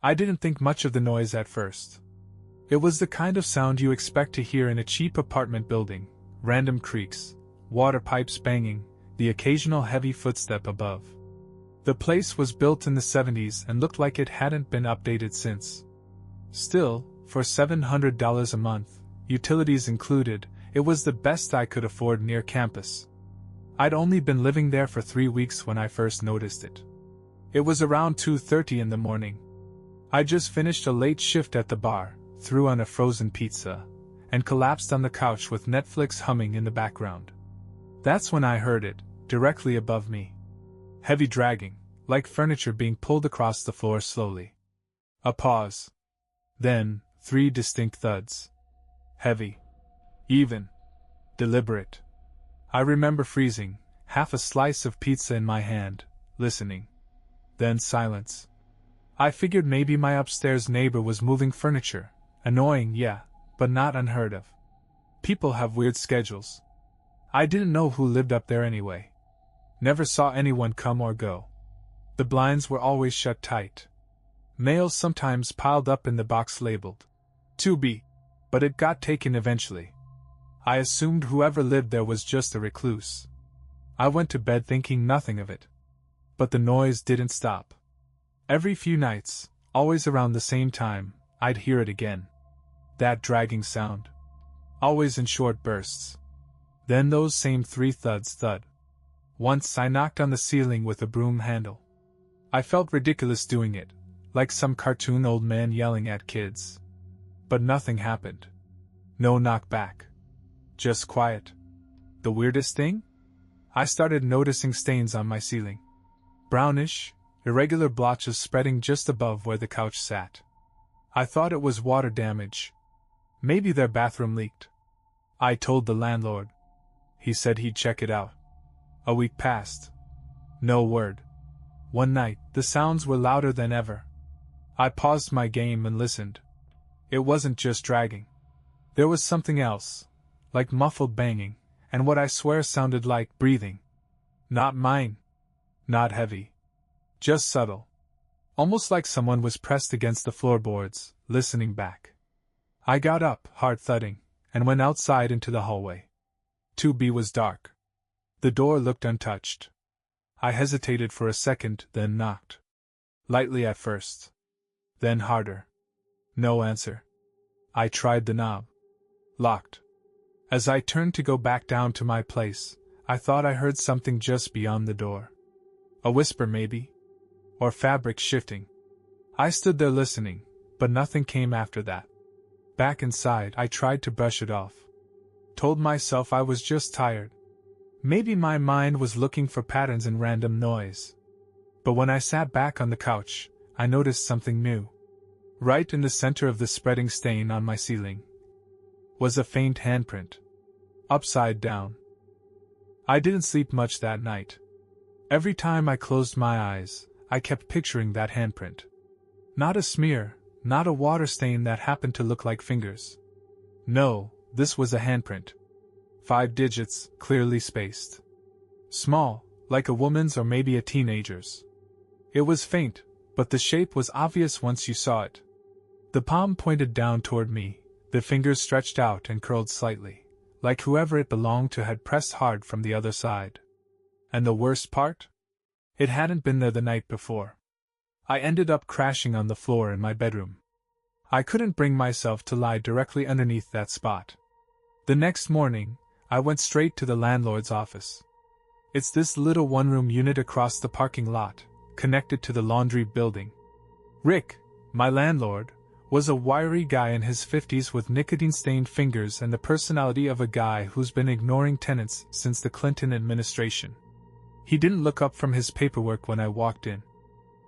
I didn't think much of the noise at first. It was the kind of sound you expect to hear in a cheap apartment building: random creaks, water pipes banging, the occasional heavy footstep above. The place was built in the 70s and looked like it hadn't been updated since. Still, for $700 a month, utilities included, it was the best I could afford near campus. I'd only been living there for 3 weeks when I first noticed it. It was around 2:30 in the morning. I just finished a late shift at the bar, threw on a frozen pizza, and collapsed on the couch with Netflix humming in the background. That's when I heard it, directly above me. Heavy dragging, like furniture being pulled across the floor slowly. A pause. Then, 3 distinct thuds. Heavy. Even. Deliberate. I remember freezing, half a slice of pizza in my hand, listening. Then silence. I figured maybe my upstairs neighbor was moving furniture. Annoying, yeah, but not unheard of. People have weird schedules. I didn't know who lived up there anyway. Never saw anyone come or go. The blinds were always shut tight. Mail sometimes piled up in the box labeled "To be," but it got taken eventually. I assumed whoever lived there was just a recluse. I went to bed thinking nothing of it. But the noise didn't stop. Every few nights, always around the same time, I'd hear it again. That dragging sound. Always in short bursts. Then those same 3 thuds thud. Once I knocked on the ceiling with a broom handle. I felt ridiculous doing it, like some cartoon old man yelling at kids. But nothing happened. No knockback. Just quiet. The weirdest thing? I started noticing stains on my ceiling. Brownish, irregular blotches spreading just above where the couch sat. I thought it was water damage. Maybe their bathroom leaked. I told the landlord. He said he'd check it out. A week passed. No word. One night, the sounds were louder than ever. I paused my game and listened. It wasn't just dragging. There was something else, like muffled banging, and what I swear sounded like breathing. Not mine. Not heavy. Just subtle. Almost like someone was pressed against the floorboards, listening back. I got up, heart thudding, and went outside into the hallway. 2B was dark. The door looked untouched. I hesitated for a second, then knocked. Lightly at first. Then harder. No answer. I tried the knob. Locked. As I turned to go back down to my place, I thought I heard something just beyond the door. A whisper maybe? Or fabric shifting. I stood there listening, but nothing came after that. Back inside, I tried to brush it off. Told myself I was just tired. Maybe my mind was looking for patterns in random noise. But when I sat back on the couch, I noticed something new. Right in the center of the spreading stain on my ceiling was a faint handprint. Upside down. I didn't sleep much that night. Every time I closed my eyes, I kept picturing that handprint. Not a smear, not a water stain that happened to look like fingers. No, this was a handprint. 5 digits, clearly spaced. Small, like a woman's or maybe a teenager's. It was faint, but the shape was obvious once you saw it. The palm pointed down toward me, the fingers stretched out and curled slightly, like whoever it belonged to had pressed hard from the other side. And the worst part? It hadn't been there the night before. I ended up crashing on the floor in my bedroom. I couldn't bring myself to lie directly underneath that spot. The next morning, I went straight to the landlord's office. It's this little one-room unit across the parking lot, connected to the laundry building. Rick, my landlord, was a wiry guy in his 50s with nicotine-stained fingers and the personality of a guy who's been ignoring tenants since the Clinton administration. He didn't look up from his paperwork when I walked in.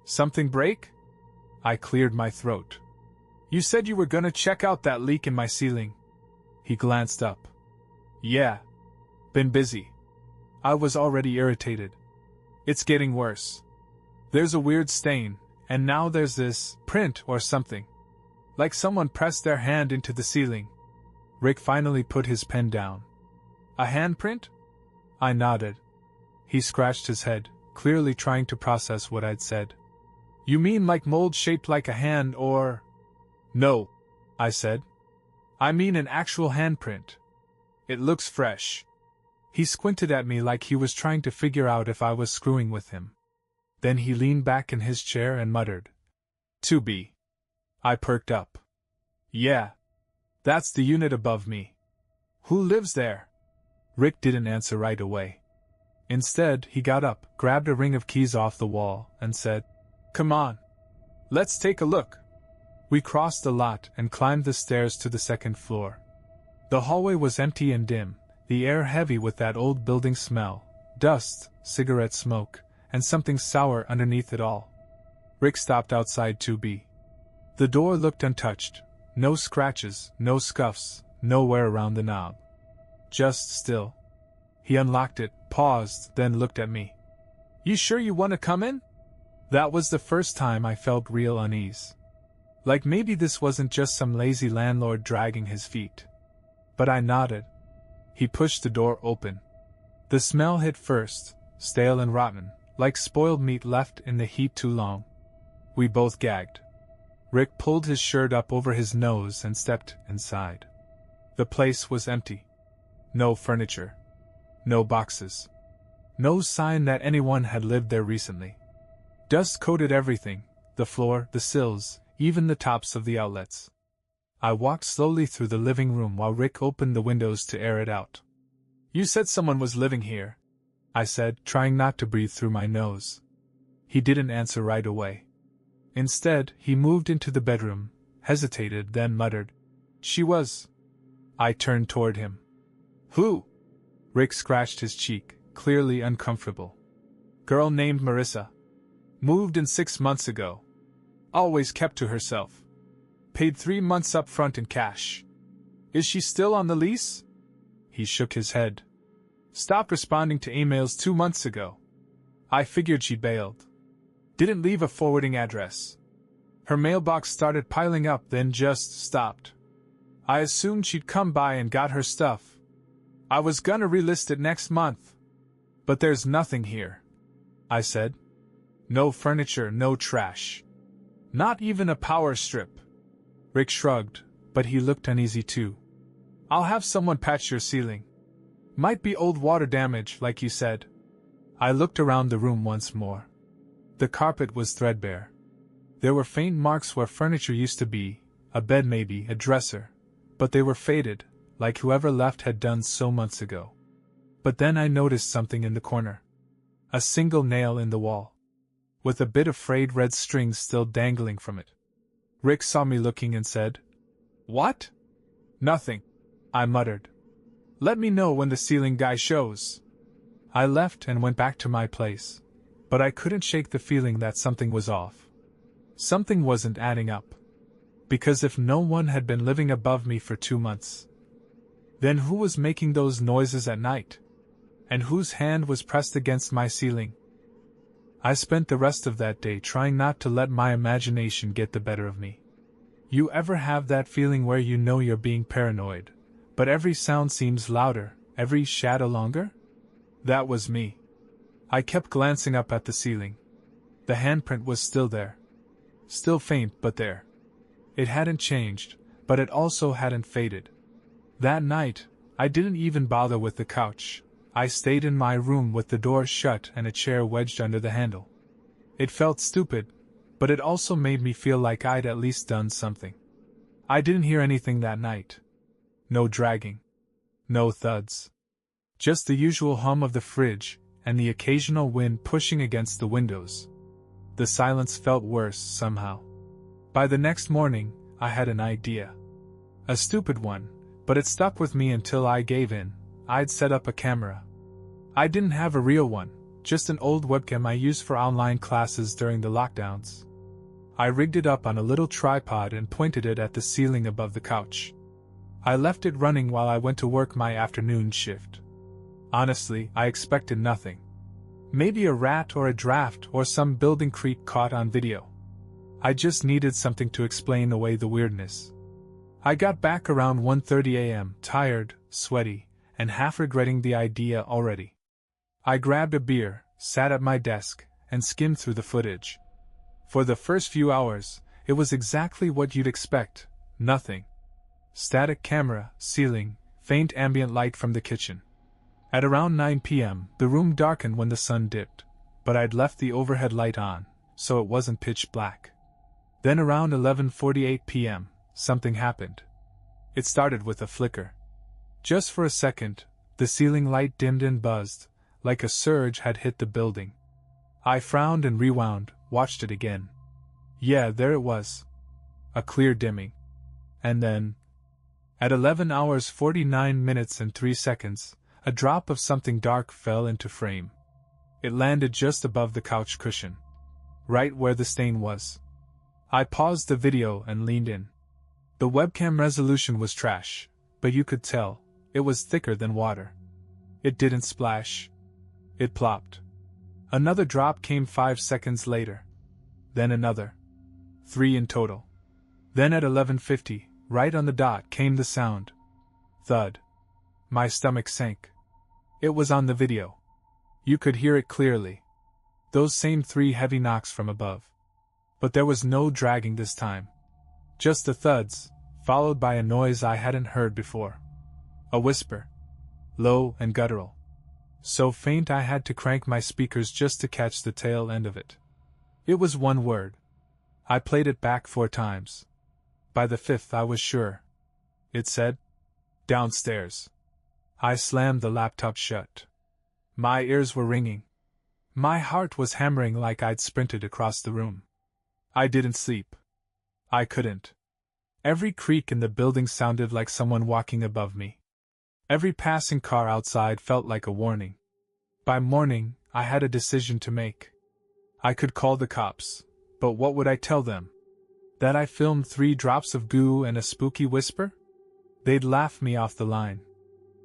Something break? I cleared my throat. You said you were gonna check out that leak in my ceiling. He glanced up. Yeah. Been busy. I was already irritated. It's getting worse. There's a weird stain, and now there's this print or something. Like someone pressed their hand into the ceiling. Rick finally put his pen down. A handprint? I nodded. He scratched his head, clearly trying to process what I'd said. You mean like mold shaped like a hand or… No, I said. I mean an actual handprint. It looks fresh. He squinted at me like he was trying to figure out if I was screwing with him. Then he leaned back in his chair and muttered, "To be." I perked up. Yeah. That's the unit above me. Who lives there? Rick didn't answer right away. Instead, he got up, grabbed a ring of keys off the wall, and said, "Come on. Let's take a look." We crossed the lot and climbed the stairs to the second floor. The hallway was empty and dim, the air heavy with that old building smell, dust, cigarette smoke, and something sour underneath it all. Rick stopped outside 2B. The door looked untouched. No scratches, no scuffs, nowhere around the knob. Just still. He unlocked it, paused, then looked at me. "You sure you want to come in?" That was the first time I felt real unease. Like maybe this wasn't just some lazy landlord dragging his feet. But I nodded. He pushed the door open. The smell hit first, stale and rotten, like spoiled meat left in the heat too long. We both gagged. Rick pulled his shirt up over his nose and stepped inside. The place was empty. No furniture. No boxes. No sign that anyone had lived there recently. Dust coated everything, the floor, the sills, even the tops of the outlets. I walked slowly through the living room while Rick opened the windows to air it out. "You said someone was living here," I said, trying not to breathe through my nose. He didn't answer right away. Instead, he moved into the bedroom, hesitated, then muttered, "She was." I turned toward him. "Who?" Rick scratched his cheek, clearly uncomfortable. "Girl named Marissa. Moved in 6 months ago. Always kept to herself. Paid 3 months up front in cash. Is she still on the lease?" He shook his head. "Stopped responding to emails 2 months ago. I figured she'd bailed. Didn't leave a forwarding address. Her mailbox started piling up, then just stopped. I assumed she'd come by and got her stuff. I was gonna relist it next month. But there's nothing here," I said. "No furniture, no trash. Not even a power strip." Rick shrugged, but he looked uneasy too. "I'll have someone patch your ceiling. Might be old water damage, like you said." I looked around the room once more. The carpet was threadbare. There were faint marks where furniture used to be, a bed maybe, a dresser, but they were faded, like whoever left had done so months ago. But then I noticed something in the corner. A single nail in the wall, with a bit of frayed red string still dangling from it. Rick saw me looking and said, "What?" "Nothing," I muttered. "Let me know when the ceiling guy shows." I left and went back to my place, but I couldn't shake the feeling that something was off. Something wasn't adding up. Because if no one had been living above me for 2 months, then who was making those noises at night? And whose hand was pressed against my ceiling? I spent the rest of that day trying not to let my imagination get the better of me. You ever have that feeling where you know you're being paranoid, but every sound seems louder, every shadow longer? That was me. I kept glancing up at the ceiling. The handprint was still there. Still faint, but there. It hadn't changed, but it also hadn't faded. That night, I didn't even bother with the couch. I stayed in my room with the door shut and a chair wedged under the handle. It felt stupid, but it also made me feel like I'd at least done something. I didn't hear anything that night. No dragging. No thuds. Just the usual hum of the fridge, and the occasional wind pushing against the windows. The silence felt worse somehow. By the next morning, I had an idea. A stupid one, but it stuck with me until I gave in. I'd set up a camera. I didn't have a real one, just an old webcam I used for online classes during the lockdowns. I rigged it up on a little tripod and pointed it at the ceiling above the couch. I left it running while I went to work my afternoon shift. Honestly, I expected nothing. Maybe a rat or a draft or some building creak caught on video. I just needed something to explain away the weirdness. I got back around 1:30 a.m., tired, sweaty, and half regretting the idea already. I grabbed a beer, sat at my desk, and skimmed through the footage. For the first few hours, it was exactly what you'd expect, nothing. Static camera, ceiling, faint ambient light from the kitchen. At around 9 p.m., the room darkened when the sun dipped, but I'd left the overhead light on, so it wasn't pitch black. Then around 11:48 p.m., something happened. It started with a flicker. Just for a second, the ceiling light dimmed and buzzed, like a surge had hit the building. I frowned and rewound, watched it again. Yeah, there it was. A clear dimming. And then, at 11 hours 49 minutes and 3 seconds, a drop of something dark fell into frame. It landed just above the couch cushion, right where the stain was. I paused the video and leaned in. The webcam resolution was trash, but you could tell, it was thicker than water. It didn't splash. It plopped. Another drop came 5 seconds later. Then another. 3 in total. Then at 11:50, right on the dot, came the sound. Thud. My stomach sank. It was on the video. You could hear it clearly. Those same 3 heavy knocks from above. But there was no dragging this time. Just the thuds, followed by a noise I hadn't heard before. A whisper. Low and guttural. So faint I had to crank my speakers just to catch the tail end of it. It was one word. I played it back 4 times. By the 5th I was sure. It said, "Downstairs." I slammed the laptop shut. My ears were ringing. My heart was hammering like I'd sprinted across the room. I didn't sleep. I couldn't. Every creak in the building sounded like someone walking above me. Every passing car outside felt like a warning. By morning, I had a decision to make. I could call the cops, but what would I tell them? That I filmed 3 drops of goo and a spooky whisper? They'd laugh me off the line.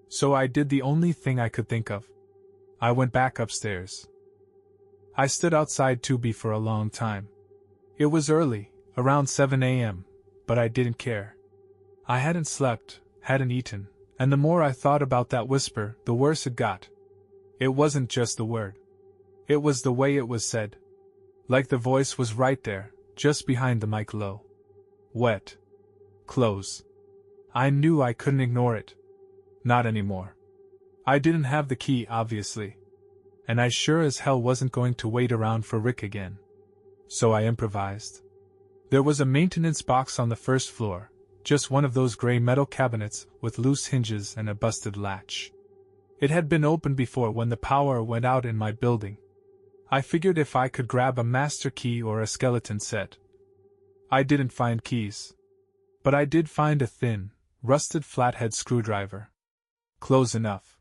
So I did the only thing I could think of. I went back upstairs. I stood outside Tubi for a long time. It was early, around 7 a.m., but I didn't care. I hadn't slept, hadn't eaten, and the more I thought about that whisper, the worse it got. It wasn't just the word. It was the way it was said. Like the voice was right there, just behind the mic low. Wet. Close. I knew I couldn't ignore it. Not anymore. I didn't have the key, obviously. And I sure as hell wasn't going to wait around for Rick again. So I improvised. There was a maintenance box on the first floor, just one of those gray metal cabinets with loose hinges and a busted latch. It had been opened before when the power went out in my building. I figured if I could grab a master key or a skeleton set. I didn't find keys. But I did find a thin, rusted flathead screwdriver. Close enough.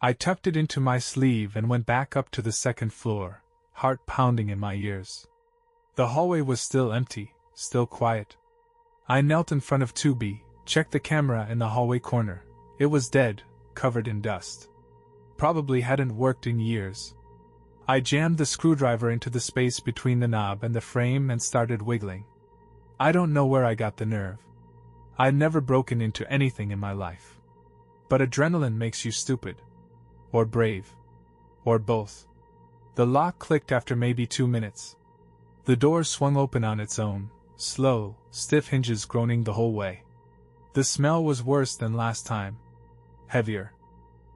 I tucked it into my sleeve and went back up to the second floor, heart pounding in my ears. The hallway was still empty, still quiet. I knelt in front of Tubi, checked the camera in the hallway corner. It was dead, covered in dust. Probably hadn't worked in years. I jammed the screwdriver into the space between the knob and the frame and started wiggling. I don't know where I got the nerve. I'd never broken into anything in my life. But adrenaline makes you stupid. Or brave. Or both. The lock clicked after maybe 2 minutes. The door swung open on its own, slow, stiff hinges groaning the whole way. The smell was worse than last time. Heavier.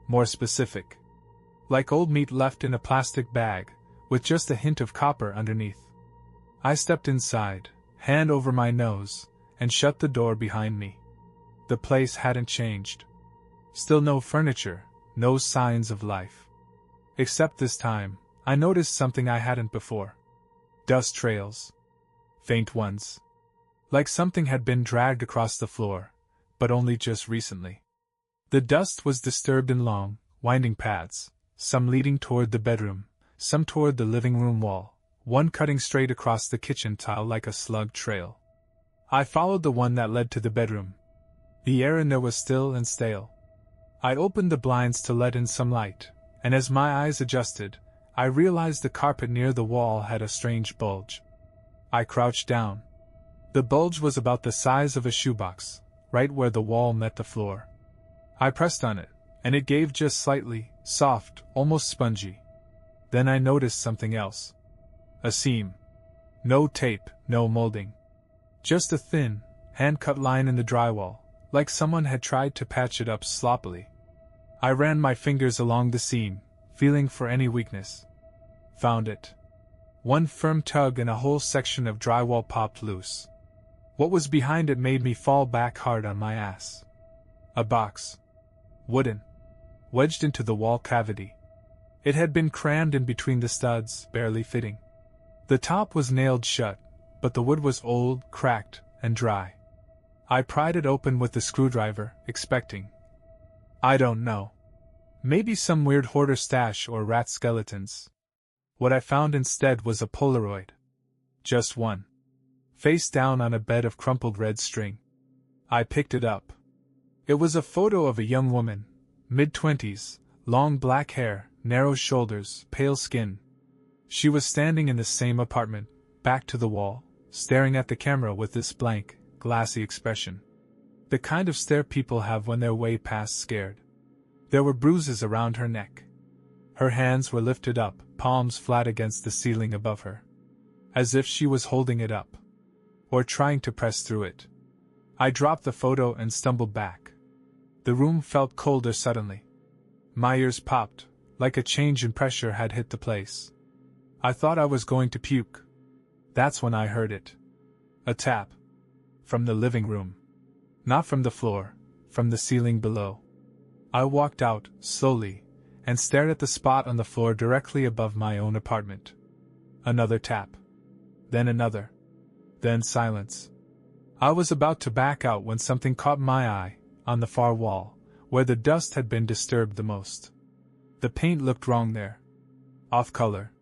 More specific. Like old meat left in a plastic bag, with just a hint of copper underneath. I stepped inside, hand over my nose, and shut the door behind me. The place hadn't changed. Still no furniture, no signs of life. Except this time, I noticed something I hadn't before. Dust trails. Faint ones. Like something had been dragged across the floor, but only just recently. The dust was disturbed in long, winding paths, some leading toward the bedroom, some toward the living room wall, one cutting straight across the kitchen tile like a slug trail. I followed the one that led to the bedroom. The air in there was still and stale. I opened the blinds to let in some light, and as my eyes adjusted, I realized the carpet near the wall had a strange bulge. I crouched down. The bulge was about the size of a shoebox, right where the wall met the floor. I pressed on it, and it gave just slightly, soft, almost spongy. Then I noticed something else. A seam. No tape, no molding. Just a thin, hand-cut line in the drywall, like someone had tried to patch it up sloppily. I ran my fingers along the seam, feeling for any weakness. Found it. One firm tug and a whole section of drywall popped loose. What was behind it made me fall back hard on my ass. A box. Wooden. Wedged into the wall cavity. It had been crammed in between the studs, barely fitting. The top was nailed shut, but the wood was old, cracked, and dry. I pried it open with the screwdriver, expecting, I don't know, maybe some weird hoarder stash or rat skeletons. What I found instead was a Polaroid. Just one. Face down on a bed of crumpled red string. I picked it up. It was a photo of a young woman, mid-20s, long black hair, narrow shoulders, pale skin. She was standing in the same apartment, back to the wall, staring at the camera with this blank, glassy expression. The kind of stare people have when they're way past scared. There were bruises around her neck. Her hands were lifted up, palms flat against the ceiling above her. As if she was holding it up. Or trying to press through it. I dropped the photo and stumbled back. The room felt colder suddenly. My ears popped, like a change in pressure had hit the place. I thought I was going to puke. That's when I heard it. A tap. From the living room. Not from the floor, from the ceiling below. I walked out, slowly, and stared at the spot on the floor directly above my own apartment. Another tap. Then another. Then silence. I was about to back out when something caught my eye, on the far wall, where the dust had been disturbed the most. The paint looked wrong there. Off color.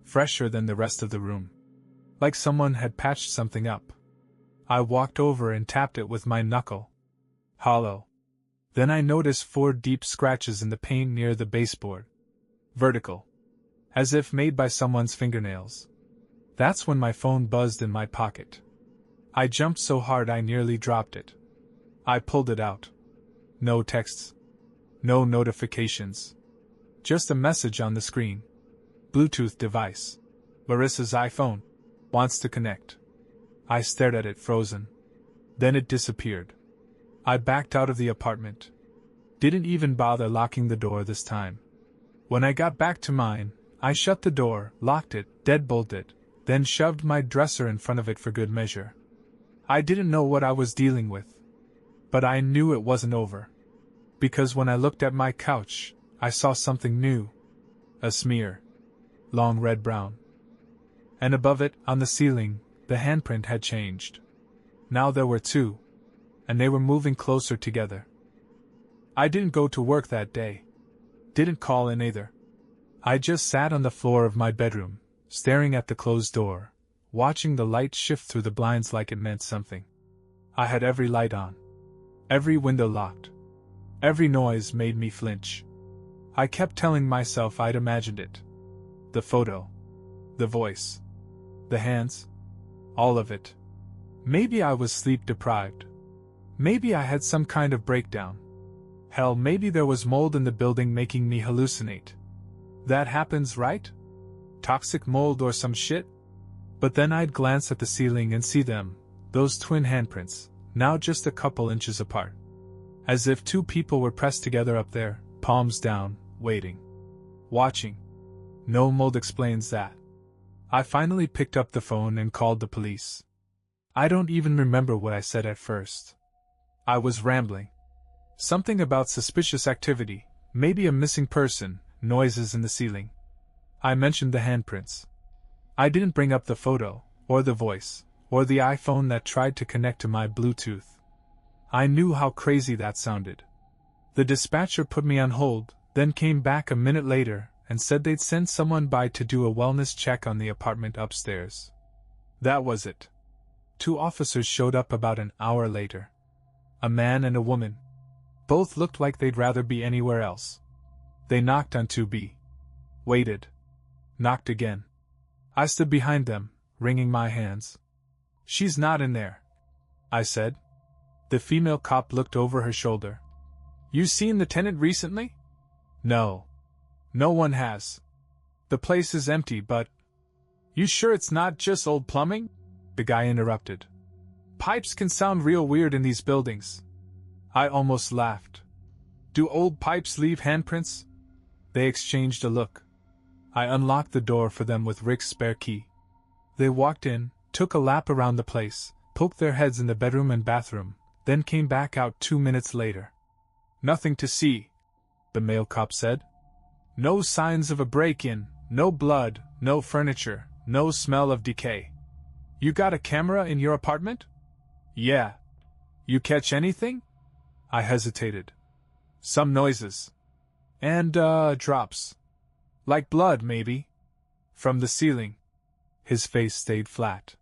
Fresher than the rest of the room. Like someone had patched something up. I walked over and tapped it with my knuckle. Hollow. Then I noticed 4 deep scratches in the paint near the baseboard. Vertical. As if made by someone's fingernails. That's when my phone buzzed in my pocket. I jumped so hard I nearly dropped it. I pulled it out. No texts. No notifications. Just a message on the screen. Bluetooth device. Larissa's iPhone. Wants to connect. I stared at it frozen. Then it disappeared. I backed out of the apartment. Didn't even bother locking the door this time. When I got back to mine, I shut the door, locked it, deadbolted it, then shoved my dresser in front of it for good measure. I didn't know what I was dealing with. But I knew it wasn't over. Because when I looked at my couch, I saw something new. A smear. Long red-brown. And above it, on the ceiling, the handprint had changed. Now there were 2. And they were moving closer together. I didn't go to work that day. Didn't call in either. I just sat on the floor of my bedroom, staring at the closed door, watching the light shift through the blinds like it meant something. I had every light on. Every window locked. Every noise made me flinch. I kept telling myself I'd imagined it. The photo. The voice. The hands. All of it. Maybe I was sleep-deprived. Maybe I had some kind of breakdown. Hell, maybe there was mold in the building making me hallucinate. That happens, right? Toxic mold or some shit? But then I'd glance at the ceiling and see them, those twin handprints, now just a couple inches apart. As if 2 people were pressed together up there, palms down, waiting. Watching. No mold explains that. I finally picked up the phone and called the police. I don't even remember what I said at first. I was rambling. Something about suspicious activity, maybe a missing person, noises in the ceiling. I mentioned the handprints. I didn't bring up the photo, or the voice, or the iPhone that tried to connect to my Bluetooth. I knew how crazy that sounded. The dispatcher put me on hold, then came back a minute later and said they'd send someone by to do a wellness check on the apartment upstairs. That was it. 2 officers showed up about an hour later. A man and a woman. Both looked like they'd rather be anywhere else. They knocked on 2B. Waited. Knocked again. I stood behind them, wringing my hands. "She's not in there," I said. The female cop looked over her shoulder. "You seen the tenant recently?" "No. No one has. The place is empty, but..." You sure it's not just old plumbing? The guy interrupted. Pipes can sound real weird in these buildings. I almost laughed. Do old pipes leave handprints? They exchanged a look. I unlocked the door for them with Rick's spare key. They walked in, took a lap around the place, poked their heads in the bedroom and bathroom, then came back out 2 minutes later. Nothing to see, the male cop said. No signs of a break-in, no blood, no furniture, no smell of decay. You got a camera in your apartment? Yeah. You catch anything? I hesitated. Some noises. And, drops. Like blood, maybe. From the ceiling. His face stayed flat.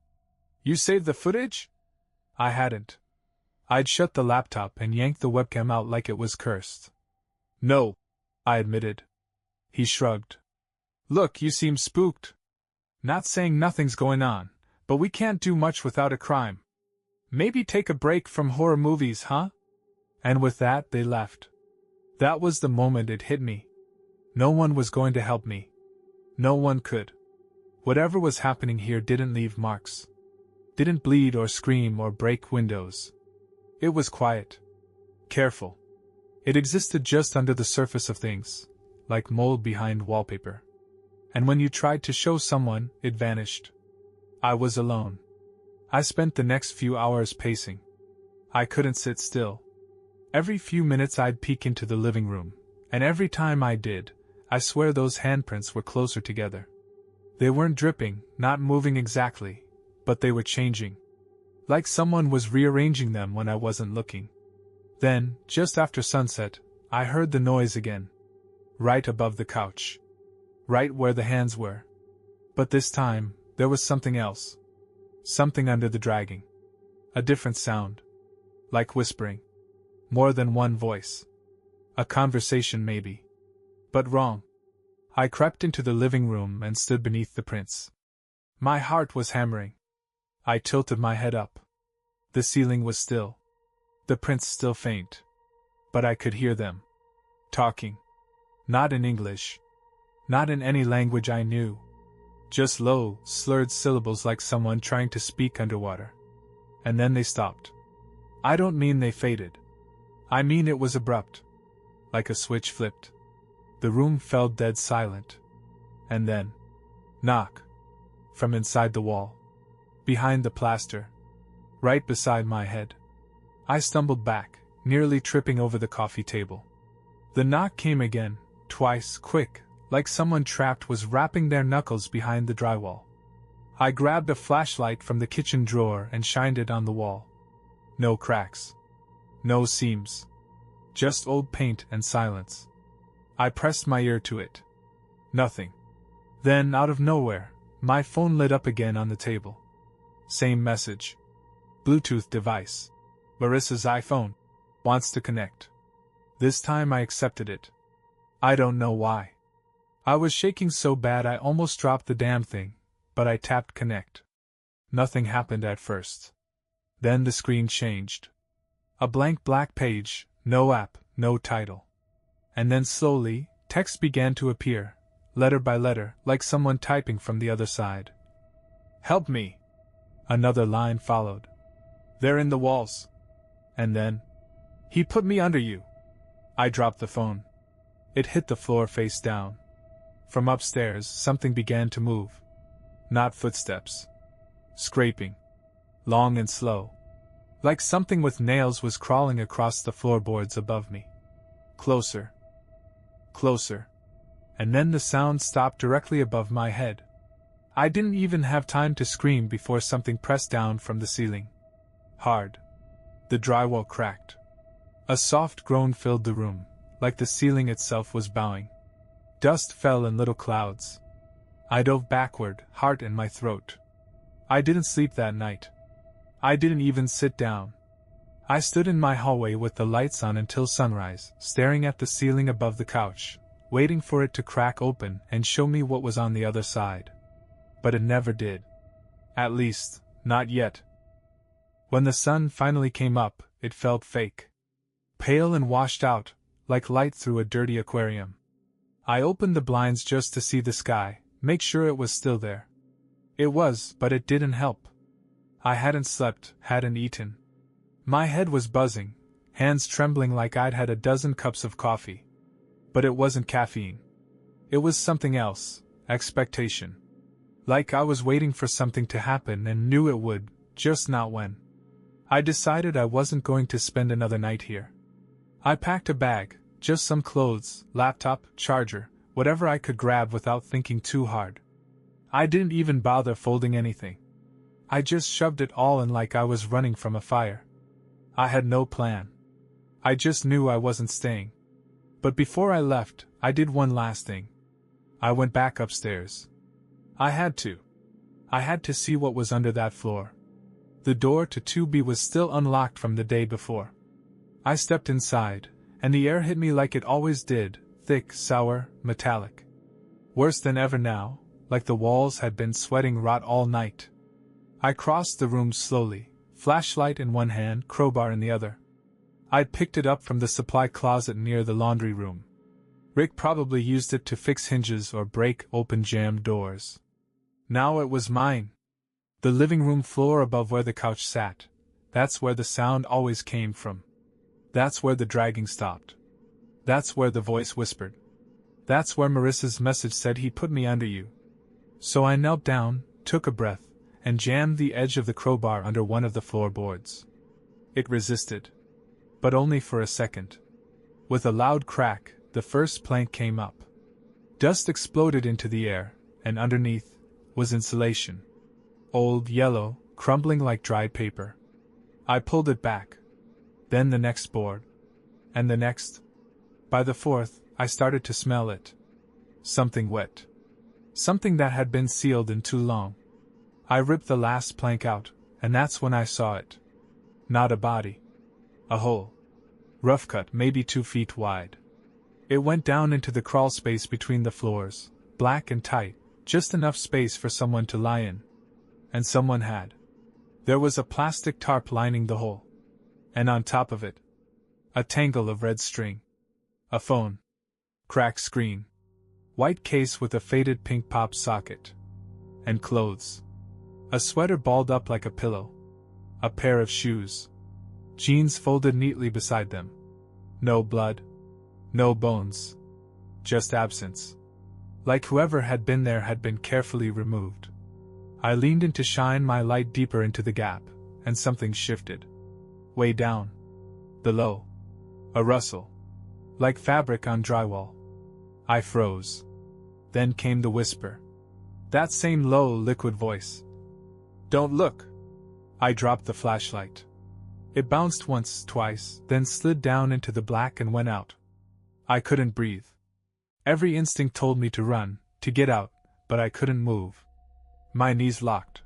You saved the footage? I hadn't. I'd shut the laptop and yanked the webcam out like it was cursed. No, I admitted. He shrugged. Look, you seem spooked. Not saying nothing's going on, but we can't do much without a crime. Maybe take a break from horror movies, huh? And with that, they left. That was the moment it hit me. No one was going to help me. No one could. Whatever was happening here didn't leave marks. Didn't bleed or scream or break windows. It was quiet. Careful. It existed just under the surface of things, like mold behind wallpaper. And when you tried to show someone, it vanished. I was alone. I spent the next few hours pacing. I couldn't sit still. Every few minutes I'd peek into the living room, and every time I did, I swear those handprints were closer together. They weren't dripping, not moving exactly, but they were changing. Like someone was rearranging them when I wasn't looking. Then, just after sunset, I heard the noise again. Right above the couch. Right where the hands were. But this time, there was something else. Something under the dragging. A different sound. Like whispering. More than one voice. A conversation maybe. But wrong. I crept into the living room and stood beneath the prints. My heart was hammering. I tilted my head up. The ceiling was still. The prints still faint. But I could hear them. Talking. Not in English. Not in any language I knew. Just low, slurred syllables like someone trying to speak underwater. And then they stopped. I don't mean they faded. I mean it was abrupt. Like a switch flipped. The room fell dead silent. And then... knock. From inside the wall. Behind the plaster. Right beside my head. I stumbled back, nearly tripping over the coffee table. The knock came again, twice, quick, like someone trapped was rapping their knuckles behind the drywall. I grabbed a flashlight from the kitchen drawer and shined it on the wall. No cracks. No seams. Just old paint and silence. I pressed my ear to it. Nothing. Then, out of nowhere, my phone lit up again on the table. Same message. Bluetooth device. Marissa's iPhone. Wants to connect. This time I accepted it. I don't know why. I was shaking so bad I almost dropped the damn thing, but I tapped connect. Nothing happened at first. Then the screen changed. A blank black page, no app, no title. And then slowly, text began to appear, letter by letter, like someone typing from the other side. Help me! Another line followed. They're in the walls. And then, he put me under you. I dropped the phone. It hit the floor face down. From upstairs, something began to move. Not footsteps. Scraping. Long and slow. Like something with nails was crawling across the floorboards above me. Closer. Closer. And then the sound stopped directly above my head. I didn't even have time to scream before something pressed down from the ceiling. Hard. The drywall cracked. A soft groan filled the room, like the ceiling itself was bowing. Dust fell in little clouds. I dove backward, heart in my throat. I didn't sleep that night. I didn't even sit down. I stood in my hallway with the lights on until sunrise, staring at the ceiling above the couch, waiting for it to crack open and show me what was on the other side. But it never did. At least, not yet. When the sun finally came up, it felt fake. Pale and washed out, like light through a dirty aquarium. I opened the blinds just to see the sky, make sure it was still there. It was, but it didn't help. I hadn't slept, hadn't eaten. My head was buzzing, hands trembling like I'd had a dozen cups of coffee. But it wasn't caffeine. It was something else, expectation. Like I was waiting for something to happen and knew it would, just not when. I decided I wasn't going to spend another night here. I packed a bag, just some clothes, laptop, charger, whatever I could grab without thinking too hard. I didn't even bother folding anything. I just shoved it all in like I was running from a fire. I had no plan. I just knew I wasn't staying. But before I left, I did one last thing. I went back upstairs. I had to. I had to see what was under that floor. The door to 2B was still unlocked from the day before. I stepped inside, and the air hit me like it always did, thick, sour, metallic. Worse than ever now, like the walls had been sweating rot all night. I crossed the room slowly, flashlight in one hand, crowbar in the other. I'd picked it up from the supply closet near the laundry room. Rick probably used it to fix hinges or break open jammed doors. Now it was mine. The living room floor above where the couch sat. That's where the sound always came from. That's where the dragging stopped. That's where the voice whispered. That's where Marissa's message said he put me under you. So I knelt down, took a breath, and jammed the edge of the crowbar under one of the floorboards. It resisted. But only for a second. With a loud crack, the first plank came up. Dust exploded into the air, and underneath was insulation. Old, yellow, crumbling like dried paper. I pulled it back. Then the next board. And the next. By the fourth, I started to smell it. Something wet. Something that had been sealed in too long. I ripped the last plank out, and that's when I saw it. Not a body. A hole. Rough cut, maybe 2 feet wide. It went down into the crawl space between the floors, black and tight, just enough space for someone to lie in. And someone had. There was a plastic tarp lining the hole. And on top of it, a tangle of red string. A phone. Cracked screen. White case with a faded pink pop socket. And clothes. A sweater balled up like a pillow. A pair of shoes. Jeans folded neatly beside them. No blood. No bones. Just absence. Like whoever had been there had been carefully removed. I leaned in to shine my light deeper into the gap, and something shifted. Way down. Below. A rustle. Like fabric on drywall. I froze. Then came the whisper. That same low, liquid voice. Don't look. I dropped the flashlight. It bounced once, twice, then slid down into the black and went out. I couldn't breathe. Every instinct told me to run, to get out, but I couldn't move. My knees locked.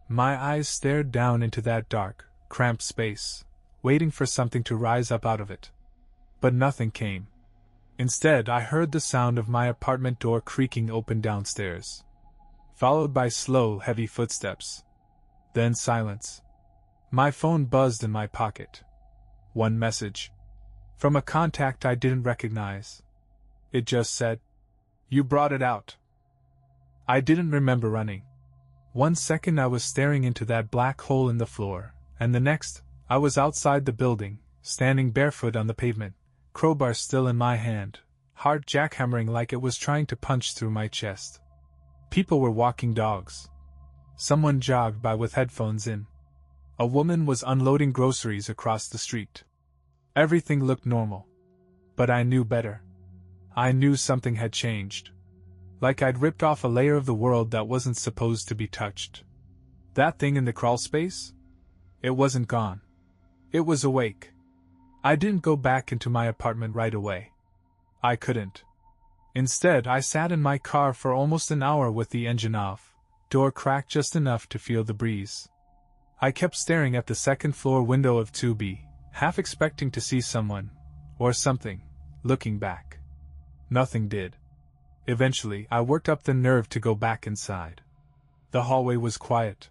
My eyes stared down into that dark, cramped space, waiting for something to rise up out of it. But nothing came. Instead, I heard the sound of my apartment door creaking open downstairs, followed by slow, heavy footsteps. Then silence. My phone buzzed in my pocket. One message. From a contact I didn't recognize. It just said, "You brought it out." I didn't remember running. 1 second I was staring into that black hole in the floor, and the next, I was outside the building, standing barefoot on the pavement, crowbar still in my hand, heart jackhammering like it was trying to punch through my chest. People were walking dogs. Someone jogged by with headphones in. A woman was unloading groceries across the street. Everything looked normal. But I knew better. I knew something had changed. Like I'd ripped off a layer of the world that wasn't supposed to be touched. That thing in the crawl space? It wasn't gone. It was awake. I didn't go back into my apartment right away. I couldn't. Instead, I sat in my car for almost an hour with the engine off, door cracked just enough to feel the breeze. I kept staring at the second-floor window of 2B, half expecting to see someone, or something, looking back. Nothing did. Eventually, I worked up the nerve to go back inside. The hallway was quiet.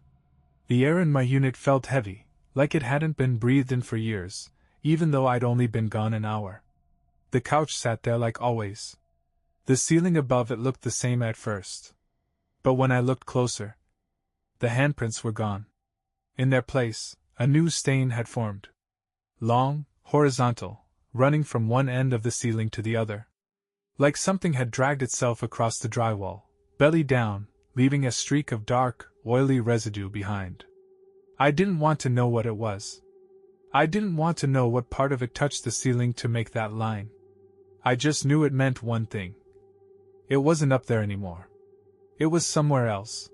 The air in my unit felt heavy, like it hadn't been breathed in for years, even though I'd only been gone an hour. The couch sat there like always. The ceiling above it looked the same at first. But when I looked closer, The handprints were gone. In their place, a new stain had formed. Long, horizontal, running from one end of the ceiling to the other. Like something had dragged itself across the drywall, belly down, leaving a streak of dark, oily residue behind. I didn't want to know what it was. I didn't want to know what part of it touched the ceiling to make that line. I just knew it meant one thing. It wasn't up there anymore. It was somewhere else.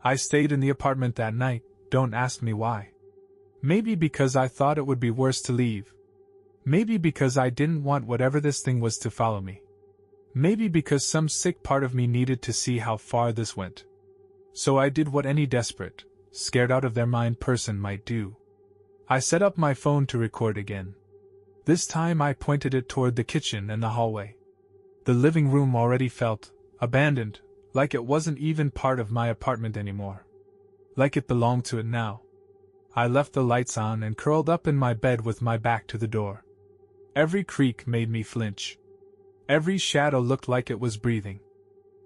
I stayed in the apartment that night, don't ask me why. Maybe because I thought it would be worse to leave. Maybe because I didn't want whatever this thing was to follow me. Maybe because some sick part of me needed to see how far this went. So I did what any desperate, scared out of their mind person might do. I set up my phone to record again. This time I pointed it toward the kitchen and the hallway. The living room already felt abandoned, like it wasn't even part of my apartment anymore. Like it belonged to it now. I left the lights on and curled up in my bed with my back to the door. Every creak made me flinch. Every shadow looked like it was breathing.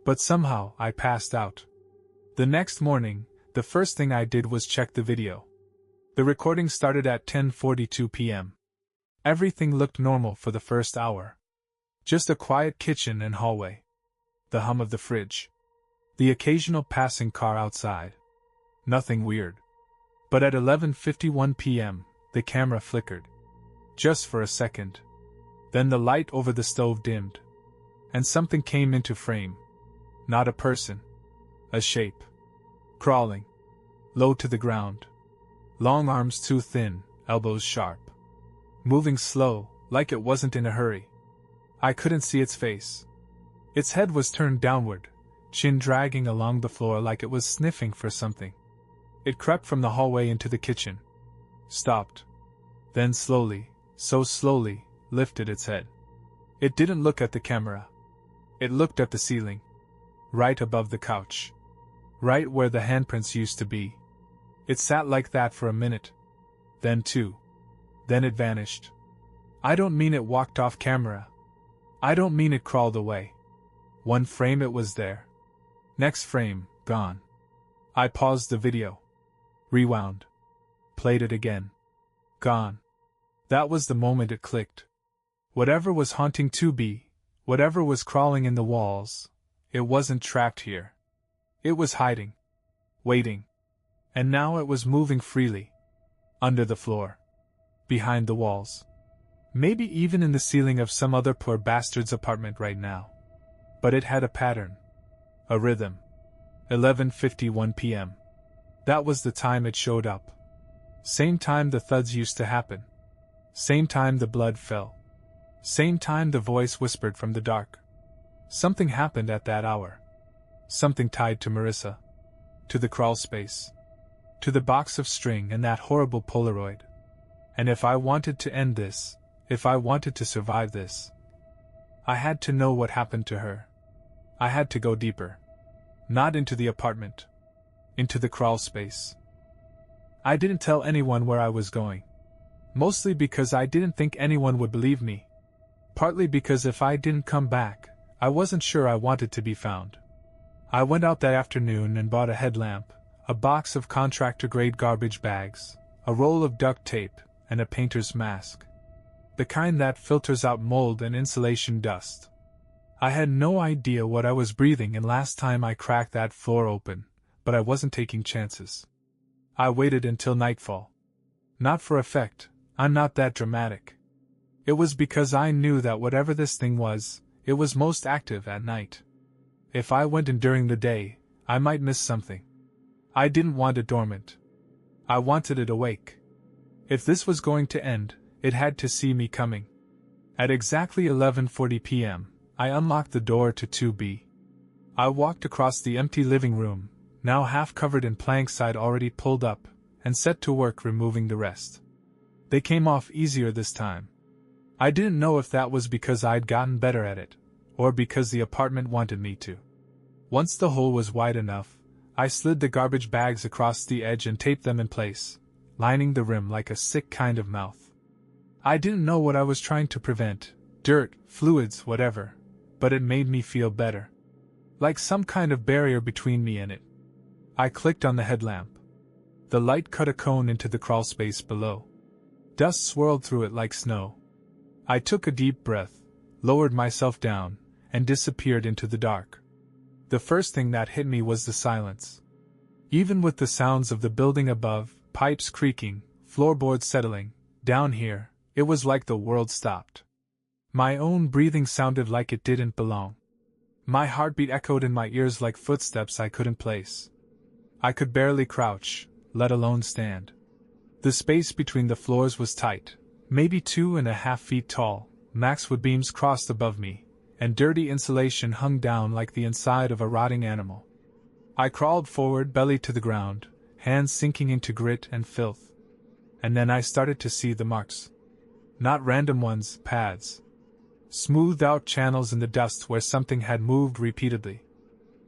But somehow I passed out. The next morning, the first thing I did was check the video. The recording started at 10:42 p.m. Everything looked normal for the first hour. Just a quiet kitchen and hallway. The hum of the fridge. The occasional passing car outside. Nothing weird. But at 11:51 p.m., the camera flickered. Just for a second. Then the light over the stove dimmed. And something came into frame. Not a person. A shape. Crawling. Low to the ground. Long arms too thin, elbows sharp. Moving slow, like it wasn't in a hurry. I couldn't see its face. Its head was turned downward, chin dragging along the floor like it was sniffing for something. It crept from the hallway into the kitchen. Stopped. Then slowly, so slowly, lifted its head. It didn't look at the camera. It looked at the ceiling. Right above the couch. Right where the handprints used to be. It sat like that for a minute. Then two. Then it vanished. I don't mean it walked off camera. I don't mean it crawled away. One frame it was there. Next frame, gone. I paused the video. Rewound. Played it again. Gone. That was the moment it clicked. Whatever was haunting 2B, whatever was crawling in the walls, it wasn't trapped here. It was hiding. Waiting. And now it was moving freely. Under the floor. Behind the walls. Maybe even in the ceiling of some other poor bastard's apartment right now. But it had a pattern. A rhythm. 11:51 p.m. That was the time it showed up. Same time the thuds used to happen. Same time the blood fell. Same time the voice whispered from the dark. Something happened at that hour. Something tied to Marissa. To the crawl space. To the box of string and that horrible Polaroid. And if I wanted to end this, if I wanted to survive this, I had to know what happened to her. I had to go deeper. Not into the apartment. Into the crawl space. I didn't tell anyone where I was going. Mostly because I didn't think anyone would believe me. Partly because if I didn't come back, I wasn't sure I wanted to be found. I went out that afternoon and bought a headlamp, a box of contractor-grade garbage bags, a roll of duct tape, and a painter's mask. The kind that filters out mold and insulation dust. I had no idea what I was breathing and last time I cracked that floor open, but I wasn't taking chances. I waited until nightfall. Not for effect, I'm not that dramatic. It was because I knew that whatever this thing was, it was most active at night. If I went in during the day, I might miss something. I didn't want it dormant. I wanted it awake. If this was going to end, it had to see me coming. At exactly 11:40 p.m., I unlocked the door to 2B. I walked across the empty living room, now half covered in planks I'd already pulled up, and set to work removing the rest. They came off easier this time. I didn't know if that was because I'd gotten better at it, or because the apartment wanted me to. Once the hole was wide enough, I slid the garbage bags across the edge and taped them in place, lining the rim like a sick kind of mouth. I didn't know what I was trying to prevent, dirt, fluids, whatever, but it made me feel better. Like some kind of barrier between me and it. I clicked on the headlamp. The light cut a cone into the crawlspace below. Dust swirled through it like snow. I took a deep breath, lowered myself down, and disappeared into the dark. The first thing that hit me was the silence. Even with the sounds of the building above, pipes creaking, floorboards settling, down here, it was like the world stopped. My own breathing sounded like it didn't belong. My heartbeat echoed in my ears like footsteps I couldn't place. I could barely crouch, let alone stand. The space between the floors was tight, maybe 2.5 feet tall, maxwood beams crossed above me, and dirty insulation hung down like the inside of a rotting animal. I crawled forward, belly to the ground, hands sinking into grit and filth. And then I started to see the marks. Not random ones, paths. Smoothed out channels in the dust where something had moved repeatedly.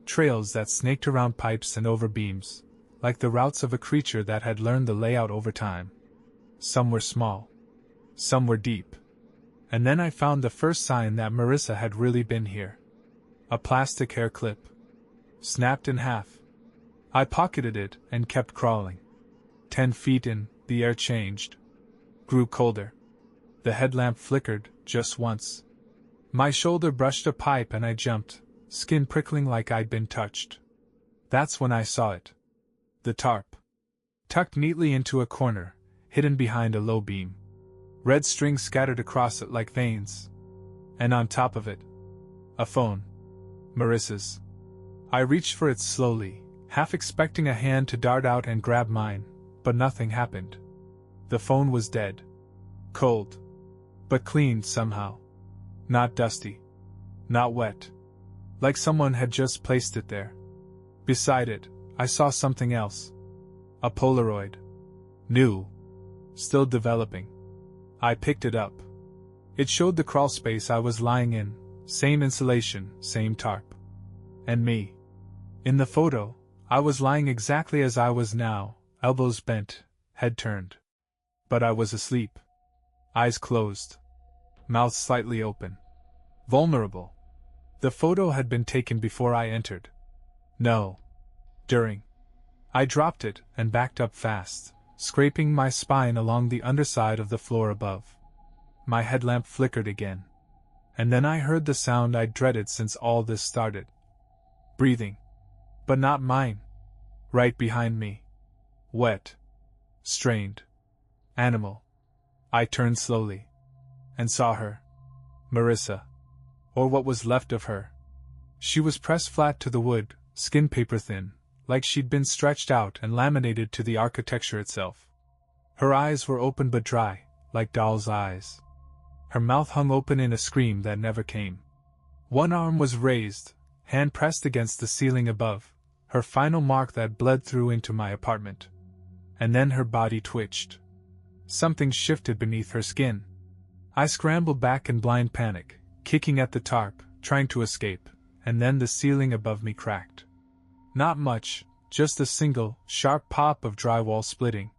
Trails that snaked around pipes and over beams, like the routes of a creature that had learned the layout over time. Some were small. Some were deep. And then I found the first sign that Marissa had really been here. A plastic hair clip. Snapped in half. I pocketed it and kept crawling. 10 feet in, the air changed. Grew colder. The headlamp flickered, just once. My shoulder brushed a pipe and I jumped, skin prickling like I'd been touched. That's when I saw it. The tarp. Tucked neatly into a corner, hidden behind a low beam. Red strings scattered across it like veins. And on top of it, a phone. Marissa's. I reached for it slowly, half expecting a hand to dart out and grab mine, but nothing happened. The phone was dead. Cold. But clean somehow. Not dusty. Not wet. Like someone had just placed it there. Beside it, I saw something else. A Polaroid. New. Still developing. I picked it up. It showed the crawlspace I was lying in, same insulation, same tarp. And me. In the photo, I was lying exactly as I was now, elbows bent, head turned. But I was asleep. Eyes closed. Mouth slightly open. Vulnerable. The photo had been taken before I entered. No. During. I dropped it and backed up fast, scraping my spine along the underside of the floor above. My headlamp flickered again. And then I heard the sound I'd dreaded since all this started. Breathing. But not mine. Right behind me. Wet. Strained. Animal. I turned slowly. And saw her. Marissa. Or what was left of her. She was pressed flat to the wood, skin paper thin, like she'd been stretched out and laminated to the architecture itself. Her eyes were open but dry, like doll's eyes. Her mouth hung open in a scream that never came. One arm was raised, hand pressed against the ceiling above, her final mark that bled through into my apartment. And then her body twitched. Something shifted beneath her skin. I scrambled back in blind panic, kicking at the tarp, trying to escape, and then the ceiling above me cracked. Not much, just a single, sharp pop of drywall splitting.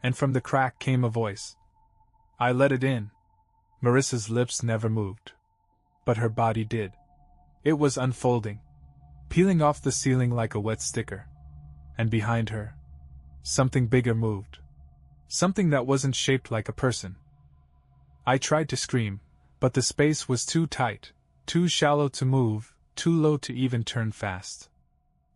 And from the crack came a voice. I let it in. Marissa's lips never moved. But her body did. It was unfolding. Peeling off the ceiling like a wet sticker. And behind her, something bigger moved. Something that wasn't shaped like a person. I tried to scream, but the space was too tight, too shallow to move, too low to even turn fast.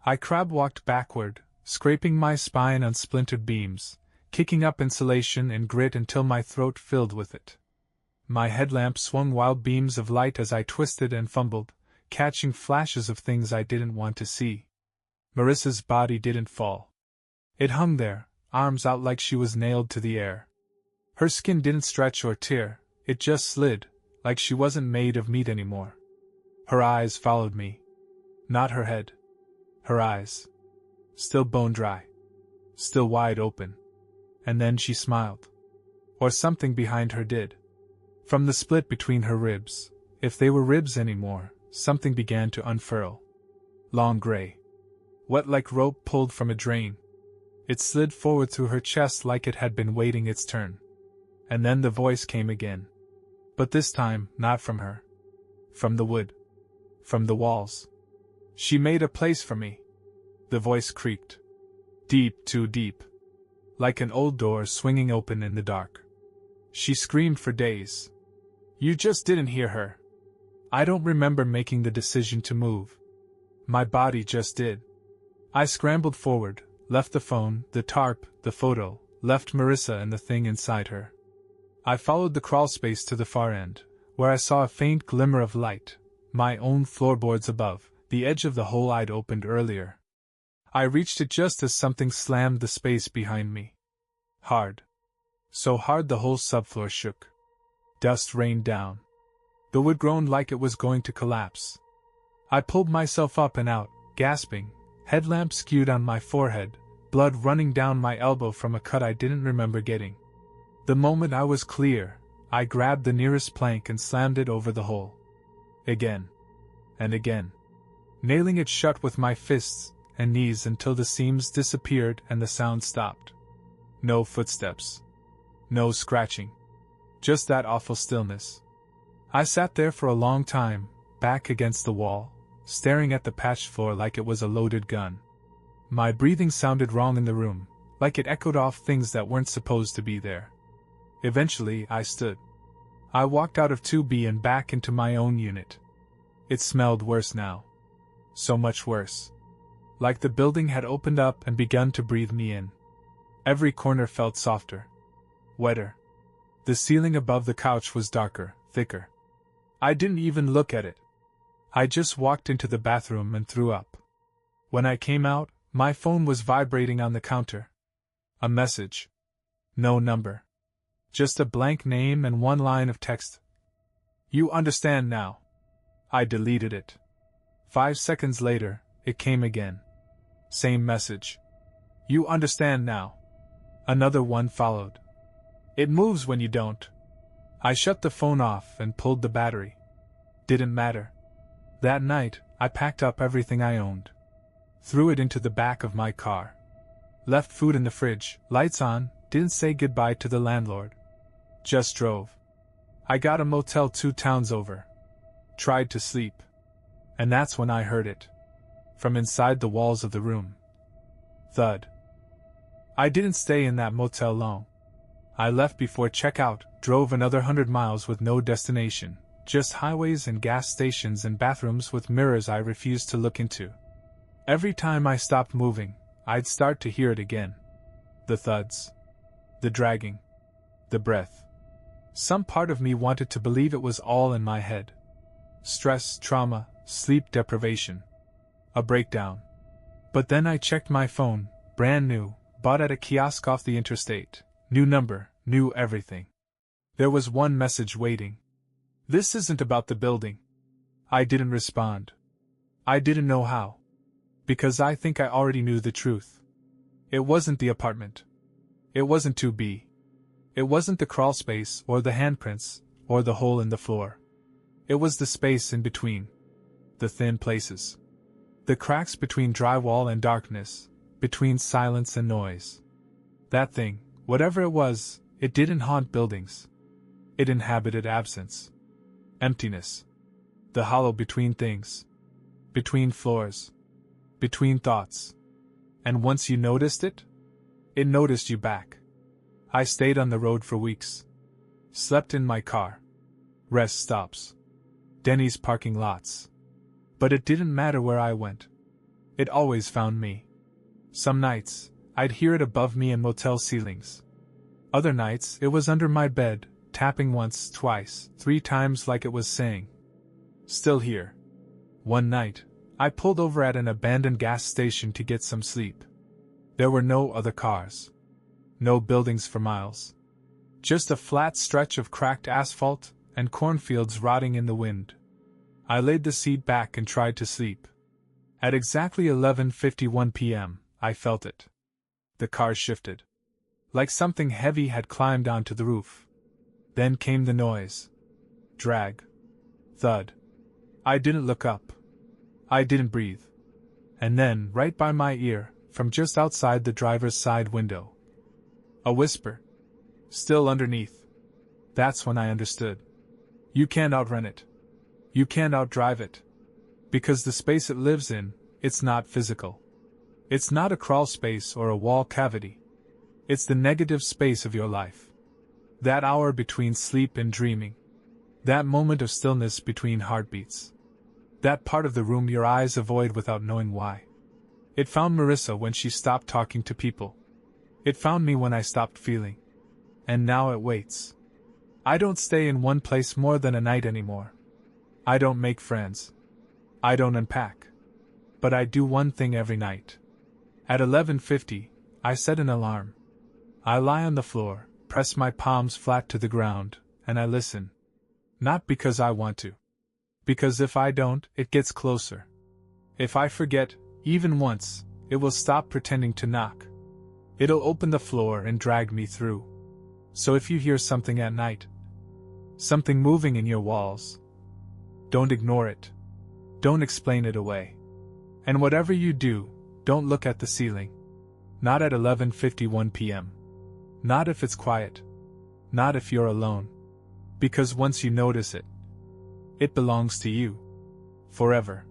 I crab-walked backward, scraping my spine on splintered beams, kicking up insulation and grit until my throat filled with it. My headlamp swung wild beams of light as I twisted and fumbled, catching flashes of things I didn't want to see. Marissa's body didn't fall. It hung there, arms out like she was nailed to the air. Her skin didn't stretch or tear, it just slid, like she wasn't made of meat anymore. Her eyes followed me. Not her head. Her eyes. Still bone dry. Still wide open. And then she smiled. Or something behind her did. From the split between her ribs, if they were ribs anymore, something began to unfurl. Long gray. Wet like rope pulled from a drain. It slid forward through her chest like it had been waiting its turn. And then the voice came again. But this time, not from her. From the wood. From the walls. She made a place for me. The voice creaked. Deep, too deep. Like an old door swinging open in the dark. She screamed for days. You just didn't hear her. I don't remember making the decision to move. My body just did. I scrambled forward, left the phone, the tarp, the photo, left Marissa and the thing inside her. I followed the crawlspace to the far end, where I saw a faint glimmer of light, my own floorboards above, the edge of the hole I'd opened earlier. I reached it just as something slammed the space behind me. Hard. So hard the whole subfloor shook. Dust rained down. The wood groaned like it was going to collapse. I pulled myself up and out, gasping, headlamp skewed on my forehead, blood running down my elbow from a cut I didn't remember getting. The moment I was clear, I grabbed the nearest plank and slammed it over the hole. Again. And again. Nailing it shut with my fists and knees until the seams disappeared and the sound stopped. No footsteps. No scratching. Just that awful stillness. I sat there for a long time, back against the wall, staring at the patched floor like it was a loaded gun. My breathing sounded wrong in the room, like it echoed off things that weren't supposed to be there. Eventually, I stood. I walked out of 2B and back into my own unit. It smelled worse now. So much worse. Like the building had opened up and begun to breathe me in. Every corner felt softer. Wetter. The ceiling above the couch was darker, thicker. I didn't even look at it. I just walked into the bathroom and threw up. When I came out, my phone was vibrating on the counter. A message. No number. Just a blank name and one line of text. You understand now. I deleted it. 5 seconds later, it came again. Same message. You understand now. Another one followed. It moves when you don't. I shut the phone off and pulled the battery. Didn't matter. That night, I packed up everything I owned. Threw it into the back of my car. Left food in the fridge, lights on, didn't say goodbye to the landlord. Just drove. I got a motel 2 towns over. Tried to sleep. And that's when I heard it. From inside the walls of the room. Thud. I didn't stay in that motel long. I left before checkout, drove another 100 miles with no destination, just highways and gas stations and bathrooms with mirrors I refused to look into. Every time I stopped moving, I'd start to hear it again. The thuds. The dragging. The breath. Some part of me wanted to believe it was all in my head. Stress, trauma, sleep deprivation. A breakdown. But then I checked my phone, brand new, bought at a kiosk off the interstate. New number, new everything. There was one message waiting. This isn't about the building. I didn't respond. I didn't know how. Because I think I already knew the truth. It wasn't the apartment. It wasn't 2B. It wasn't the crawlspace or the handprints or the hole in the floor. It was the space in between. The thin places. The cracks between drywall and darkness, between silence and noise. That thing, whatever it was, it didn't haunt buildings. It inhabited absence. Emptiness. The hollow between things. Between floors. Between thoughts. And once you noticed it, it noticed you back. I stayed on the road for weeks. Slept in my car. Rest stops. Denny's parking lots. But it didn't matter where I went. It always found me. Some nights, I'd hear it above me in motel ceilings. Other nights, it was under my bed, tapping once, twice, 3 times like it was saying, "Still here." One night, I pulled over at an abandoned gas station to get some sleep. There were no other cars. No buildings for miles. Just a flat stretch of cracked asphalt and cornfields rotting in the wind. I laid the seat back and tried to sleep. At exactly 11:51 p.m., I felt it. The car shifted. Like something heavy had climbed onto the roof. Then came the noise. Drag. Thud. I didn't look up. I didn't breathe. And then, right by my ear, from just outside the driver's side window. A whisper. Still underneath. That's when I understood. You can't outrun it. You can't outdrive it. Because the space it lives in, it's not physical. It's not a crawl space or a wall cavity. It's the negative space of your life. That hour between sleep and dreaming. That moment of stillness between heartbeats. That part of the room your eyes avoid without knowing why. It found Marissa when she stopped talking to people. It found me when I stopped feeling. And now it waits. I don't stay in one place more than a night anymore. I don't make friends. I don't unpack. But I do one thing every night. At 11:50, I set an alarm. I lie on the floor, press my palms flat to the ground, and I listen. Not because I want to. Because if I don't, it gets closer. If I forget, even once, it will stop pretending to knock. It'll open the floor and drag me through. So if you hear something at night, something moving in your walls, don't ignore it. Don't explain it away. And whatever you do, don't look at the ceiling. Not at 11:51 p.m. Not if it's quiet. Not if you're alone. Because once you notice it, it belongs to you. Forever.